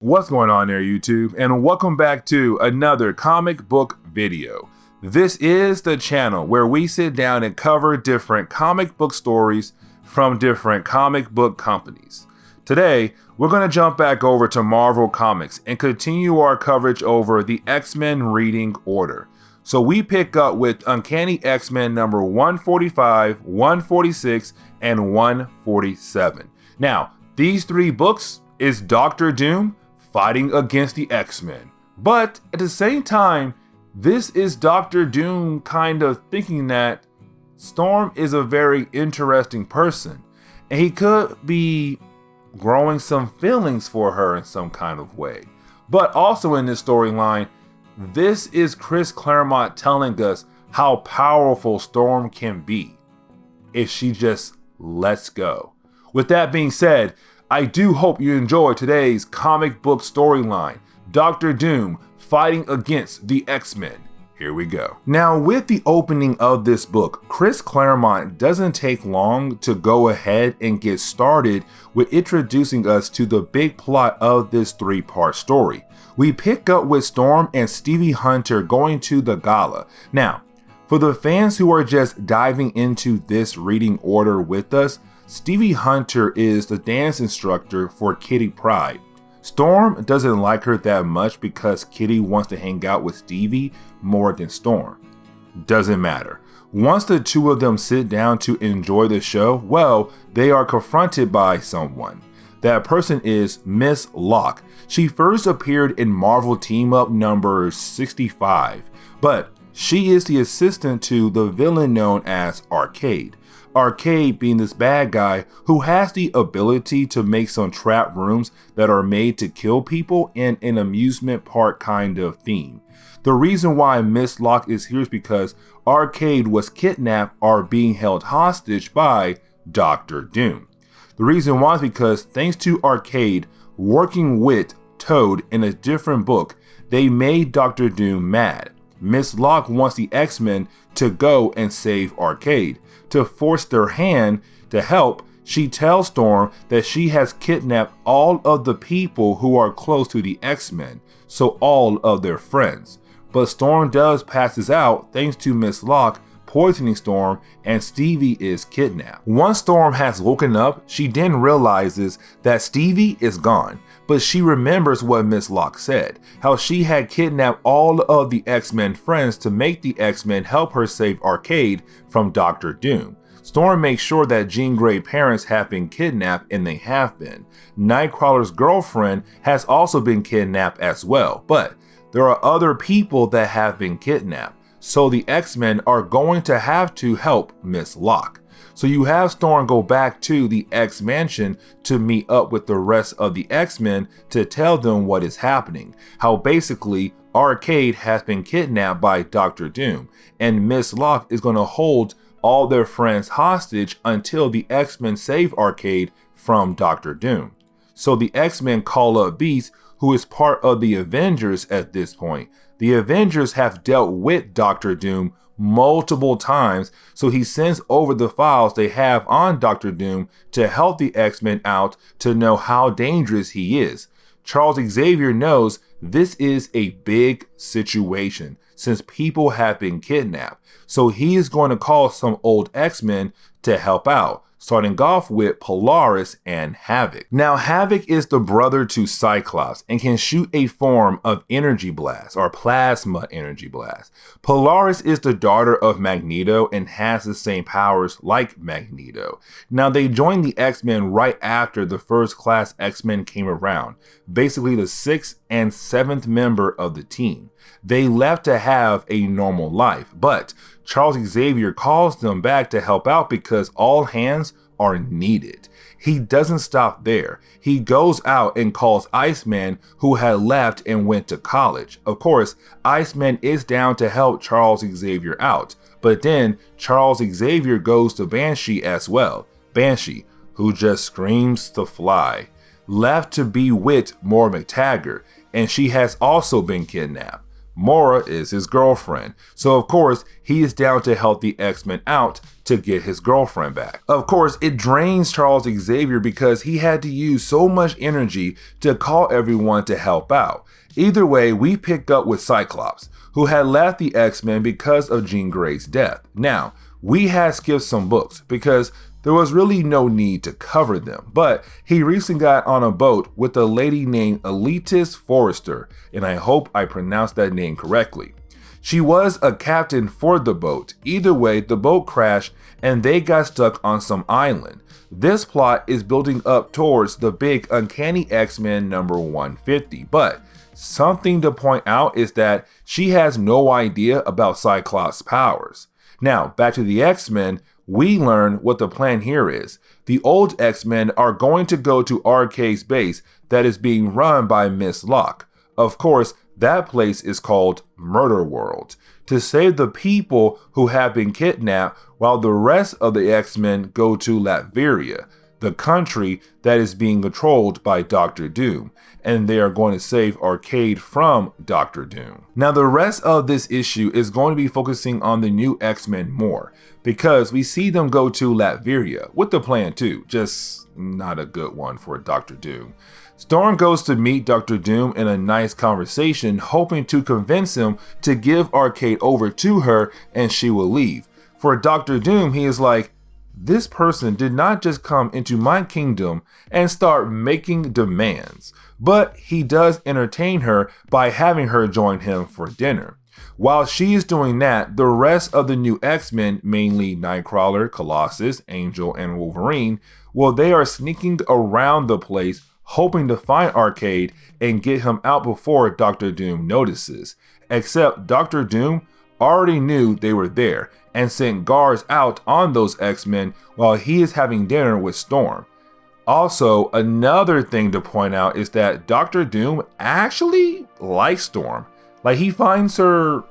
What's going on there, YouTube? And welcome back to another comic book video. This is the channel where we sit down and cover different comic book stories from different comic book companies. Today, we're going to jump back over to Marvel Comics and continue our coverage over the X-Men reading order. So we pick up with Uncanny X-Men number 145, 146, and 147. Now, these three books is Doctor Doom fighting against the X-Men. But at the same time, this is Doctor Doom kind of thinking that Storm is a very interesting person, and he could be growing some feelings for her in some kind of way. But also in this storyline, this is Chris Claremont telling us how powerful Storm can be if she just lets go. With that being said, I do hope you enjoy today's comic book storyline, Doctor Doom fighting against the X-Men. Here we go. Now, with the opening of this book, Chris Claremont doesn't take long to go ahead and get started with introducing us to the big plot of this three-part story. We pick up with Storm and Stevie Hunter going to the Gala. Now, for the fans who are just diving into this reading order with us, Stevie Hunter is the dance instructor for Kitty Pryde. Storm doesn't like her that much because Kitty wants to hang out with Stevie more than Storm. Doesn't matter. Once the two of them sit down to enjoy the show, well, they are confronted by someone. That person is Miss Locke. She first appeared in Marvel Team Up number 65, but she is the assistant to the villain known as Arcade. Arcade being this bad guy who has the ability to make some trap rooms that are made to kill people in an amusement park kind of theme. The reason why Miss Locke is here is because Arcade was kidnapped or being held hostage by Doctor Doom. The reason why is because thanks to Arcade working with Toad in a different book, they made Doctor Doom mad. Miss Locke wants the X-Men to go and save Arcade. To force their hand to help, she tells Storm that she has kidnapped all of the people who are close to the X-Men, so all of their friends. But Storm does passes out thanks to Miss Locke poisoning Storm, and Stevie is kidnapped. Once Storm has woken up, she then realizes that Stevie is gone, but she remembers what Miss Locke said, how she had kidnapped all of the X-Men friends to make the X-Men help her save Arcade from Doctor Doom. Storm makes sure that Jean Grey's parents have been kidnapped, and they have been. Nightcrawler's girlfriend has also been kidnapped as well, but there are other people that have been kidnapped. So the X-Men are going to have to help Miss Locke. So you have Storm go back to the X-Mansion to meet up with the rest of the X-Men to tell them what is happening. How basically Arcade has been kidnapped by Doctor Doom, and Miss Locke is going to hold all their friends hostage until the X-Men save Arcade from Doctor Doom. So the X-Men call up Beast, who is part of the Avengers at this point. The Avengers have dealt with Doctor Doom multiple times, so he sends over the files they have on Doctor Doom to help the X-Men out to know how dangerous he is. Charles Xavier knows this is a big situation since people have been kidnapped, so he is going to call some old X-Men to help out, starting off with Polaris and Havoc. Now, Havoc is the brother to Cyclops and can shoot a form of energy blast or plasma energy blast. Polaris is the daughter of Magneto and has the same powers like Magneto. Now, they joined the X-Men right after the first class X-Men came around, basically the 6th and 7th member of the team. They left to have a normal life, but Charles Xavier calls them back to help out because all hands are needed. He doesn't stop there. He goes out and calls Iceman, who had left and went to college. Of course, Iceman is down to help Charles Xavier out, but then Charles Xavier goes to Banshee as well. Banshee, who just screams to fly, left to be with Moore McTaggart, and she has also been kidnapped. Mora is his girlfriend, so of course he is down to help the X-Men out to get his girlfriend back. Of course, it drains Charles Xavier because he had to use so much energy to call everyone to help out. Either way, we pick up with Cyclops, who had left the X-Men because of Jean Grey's death. Now, we had skipped some books because there was really no need to cover them, but he recently got on a boat with a lady named Elitis Forrester, and I hope I pronounced that name correctly. She was a captain for the boat. Either way, the boat crashed and they got stuck on some island. This plot is building up towards the big Uncanny X-Men number 150, but something to point out is that she has no idea about Cyclops' powers. Now, back to the X-Men, we learn what the plan here is. The old X-Men are going to go to Arcade's base that is being run by Miss Locke. Of course, that place is called Murder World, to save the people who have been kidnapped while the rest of the X-Men go to Latveria, the country that is being controlled by Doctor Doom, and they are going to save Arcade from Doctor Doom. Now, the rest of this issue is going to be focusing on the new X-Men more, because we see them go to Latveria with the plan too, just not a good one for Doctor Doom. Storm goes to meet Doctor Doom in a nice conversation, hoping to convince him to give Arcade over to her and she will leave. For Doctor Doom, he is like, this person did not just come into my kingdom and start making demands, but he does entertain her by having her join him for dinner. While she is doing that, the rest of the new X-Men, mainly Nightcrawler, Colossus, Angel, and Wolverine, well, they are sneaking around the place hoping to find Arcade and get him out before Doctor Doom notices. Except Doctor Doom already knew they were there and sent guards out on those X-Men while he is having dinner with Storm. Also, another thing to point out is that Doctor Doom actually likes Storm. Like, he finds her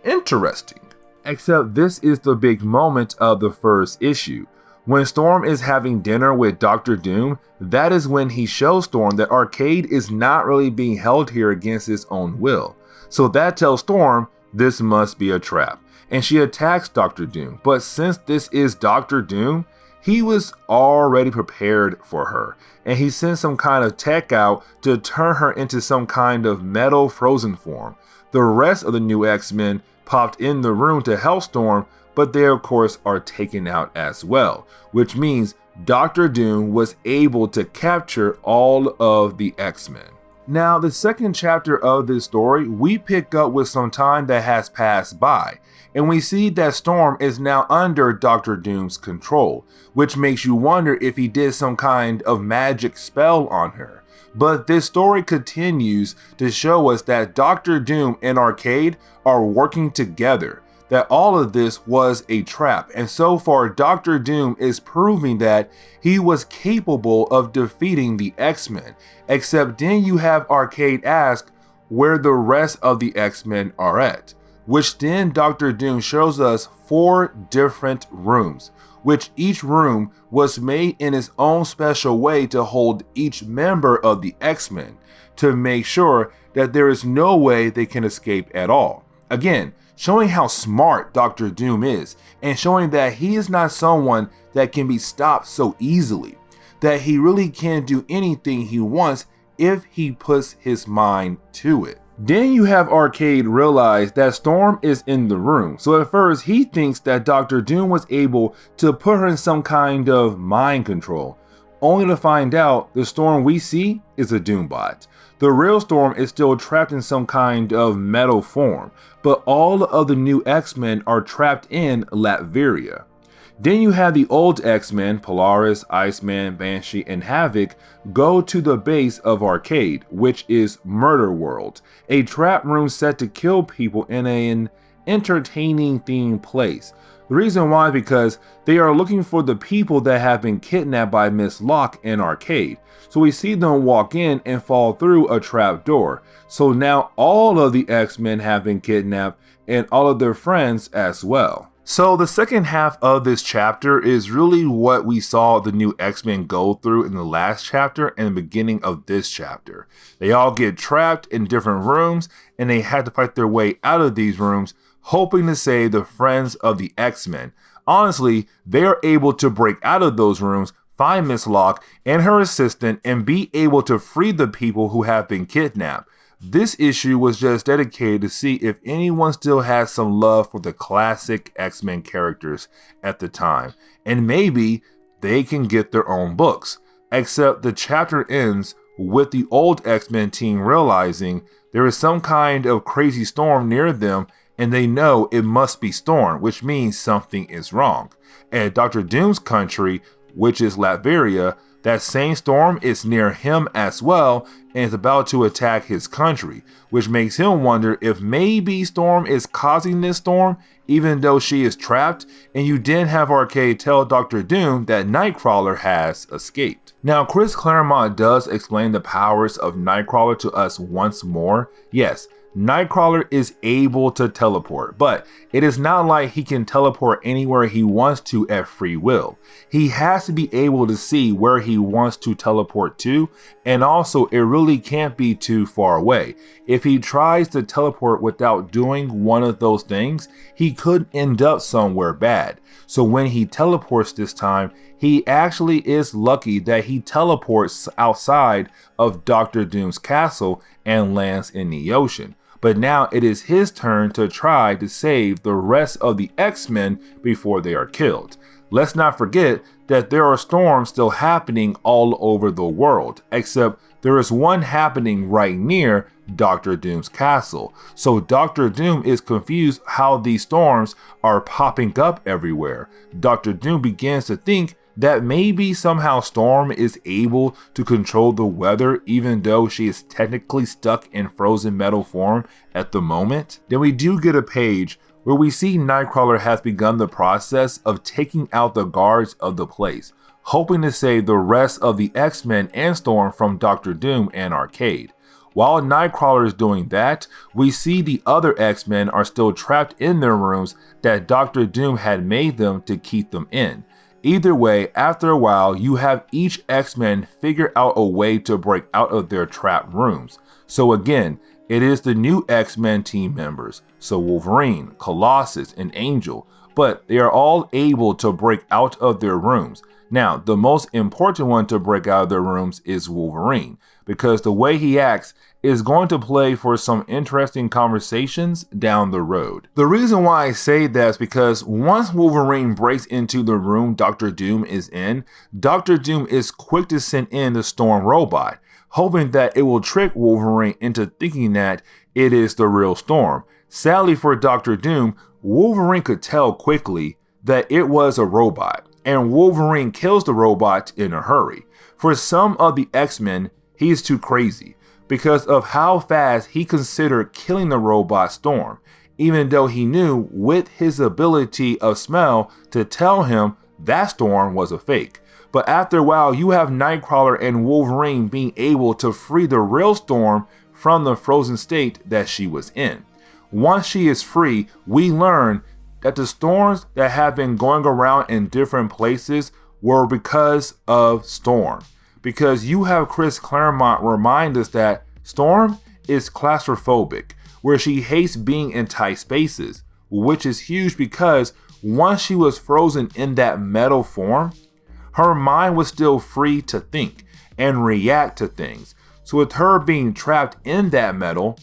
interesting. Except this is the big moment of the first issue. When Storm is having dinner with Doctor Doom, that is when he shows Storm that Arcade is not really being held here against his own will. So that tells Storm this must be a trap, and she attacks Doctor Doom. But since this is Doctor Doom, he was already prepared for her, and he sent some kind of tech out to turn her into some kind of metal frozen form. The rest of the new X-Men popped in the room to help Storm, but they of course are taken out as well, which means Doctor Doom was able to capture all of the X-Men. Now, the second chapter of this story, we pick up with some time that has passed by, and we see that Storm is now under Doctor Doom's control, which makes you wonder if he did some kind of magic spell on her. But this story continues to show us that Doctor Doom and Arcade are working together, that all of this was a trap, and so far Doctor Doom is proving that he was capable of defeating the X-Men, except then you have Arcade ask where the rest of the X-Men are at, which then Doctor Doom shows us 4 different rooms, which each room was made in its own special way to hold each member of the X-Men, to make sure that there is no way they can escape at all. Again, showing how smart Doctor Doom is, and showing that he is not someone that can be stopped so easily, that he really can do anything he wants if he puts his mind to it. Then you have Arcade realize that Storm is in the room, so at first he thinks that Doctor Doom was able to put her in some kind of mind control, only to find out the Storm we see is a Doombot. The real Storm is still trapped in some kind of metal form, but all of the new X-Men are trapped in Latveria. Then you have the old X-Men, Polaris, Iceman, Banshee, and Havoc, go to the base of Arcade, which is Murder World, a trap room set to kill people in an entertaining themed place. The reason why is because they are looking for the people that have been kidnapped by Miss Locke and Arcade. So we see them walk in and fall through a trap door. So now all of the X-Men have been kidnapped and all of their friends as well. So the second half of this chapter is really what we saw the new X-Men go through in the last chapter and the beginning of this chapter. They all get trapped in different rooms and they had to fight their way out of these rooms, hoping to save the friends of the X-Men. Honestly, they are able to break out of those rooms, find Miss Locke and her assistant, and be able to free the people who have been kidnapped. This issue was just dedicated to see if anyone still has some love for the classic X-Men characters at the time, and maybe they can get their own books. Except the chapter ends with the old X-Men team realizing there is some kind of crazy storm near them, and they know it must be Storm, which means something is wrong. At Dr. Doom's country, which is Latveria, that same storm is near him as well and is about to attack his country, which makes him wonder if maybe Storm is causing this storm even though she is trapped, and you didn't have Arcade tell Dr. Doom that Nightcrawler has escaped. Now, Chris Claremont does explain the powers of Nightcrawler to us once more. Yes, Nightcrawler is able to teleport, but it is not like he can teleport anywhere he wants to at free will. He has to be able to see where he wants to teleport to, and also it really can't be too far away. If he tries to teleport without doing one of those things, he could end up somewhere bad. So when he teleports this time, he actually is lucky that he teleports outside of Dr. Doom's castle and lands in the ocean. But now it is his turn to try to save the rest of the X-Men before they are killed. Let's not forget that there are storms still happening all over the world, except there is one happening right near Dr. Doom's castle. So Dr. Doom is confused how these storms are popping up everywhere. Dr. Doom begins to think that maybe somehow Storm is able to control the weather even though she is technically stuck in frozen metal form at the moment. Then we do get a page where we see Nightcrawler has begun the process of taking out the guards of the place, hoping to save the rest of the X-Men and Storm from Dr. Doom and Arcade. While Nightcrawler is doing that, we see the other X-Men are still trapped in their rooms that Dr. Doom had made them to keep them in. Either way, after a while, you have each X-Men figure out a way to break out of their trapped rooms. So again, it is the new X-Men team members, so Wolverine, Colossus, and Angel, but they are all able to break out of their rooms. Now, the most important one to break out of their rooms is Wolverine, because the way he acts is going to play for some interesting conversations down the road. The reason why I say that is because once Wolverine breaks into the room Dr. Doom is in, Dr. Doom is quick to send in the Storm robot, hoping that it will trick Wolverine into thinking that it is the real Storm. Sadly for Dr. Doom, Wolverine could tell quickly that it was a robot, and Wolverine kills the robot in a hurry. For some of the X-Men, he is too crazy because of how fast he considered killing the robot Storm, even though he knew with his ability of smell to tell him that Storm was a fake. But after a while, you have Nightcrawler and Wolverine being able to free the real Storm from the frozen state that she was in. Once she is free, we learn that the storms that have been going around in different places were because of Storm. Because you have Chris Claremont remind us that Storm is claustrophobic, where she hates being in tight spaces, which is huge because once she was frozen in that metal form, her mind was still free to think and react to things. So with her being trapped in that metal,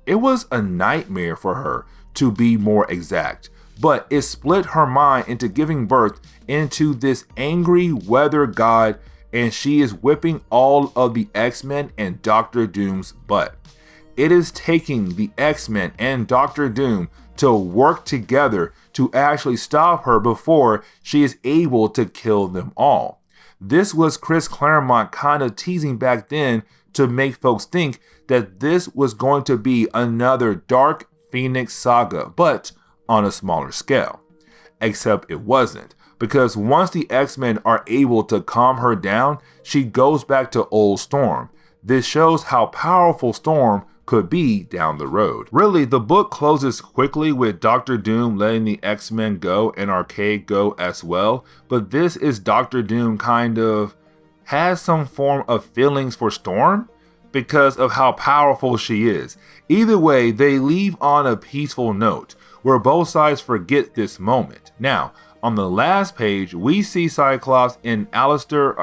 it was a nightmare for her, to be more exact. But it split her mind into giving birth into this angry weather god, and she is whipping all of the X-Men and Dr. Doom's butt. It is taking the X-Men and Dr. Doom to work together to actually stop her before she is able to kill them all. This was Chris Claremont kind of teasing back then to make folks think that this was going to be another Dark Phoenix saga, but on a smaller scale. Except it wasn't, because once the X-Men are able to calm her down, she goes back to old Storm. This shows how powerful Storm could be down the road. Really, the book closes quickly with Dr. Doom letting the X-Men go and Arcade go as well, but this is Dr. Doom kind of has some form of feelings for Storm because of how powerful she is. Either way, they leave on a peaceful note where both sides forget this moment. Now, on the last page, we see Cyclops and Alistair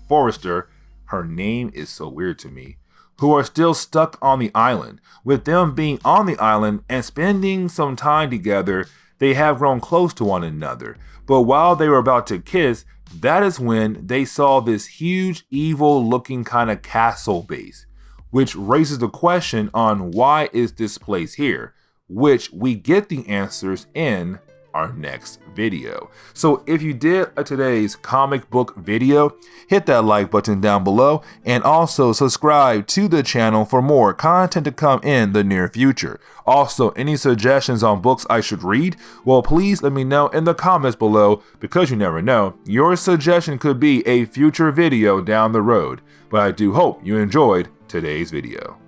Forrester, her name is so weird to me, who are still stuck on the island. With them being on the island and spending some time together, they have grown close to one another. But while they were about to kiss, that is when they saw this huge, evil looking kind of castle base, which raises the question on why is this place here, which we get the answers in our next video. So if you did today's comic book video, hit that like button down below and also subscribe to the channel for more content to come in the near future. Also, any suggestions on books I should read? Well, please let me know in the comments below, because you never know, your suggestion could be a future video down the road. But I do hope you enjoyed today's video.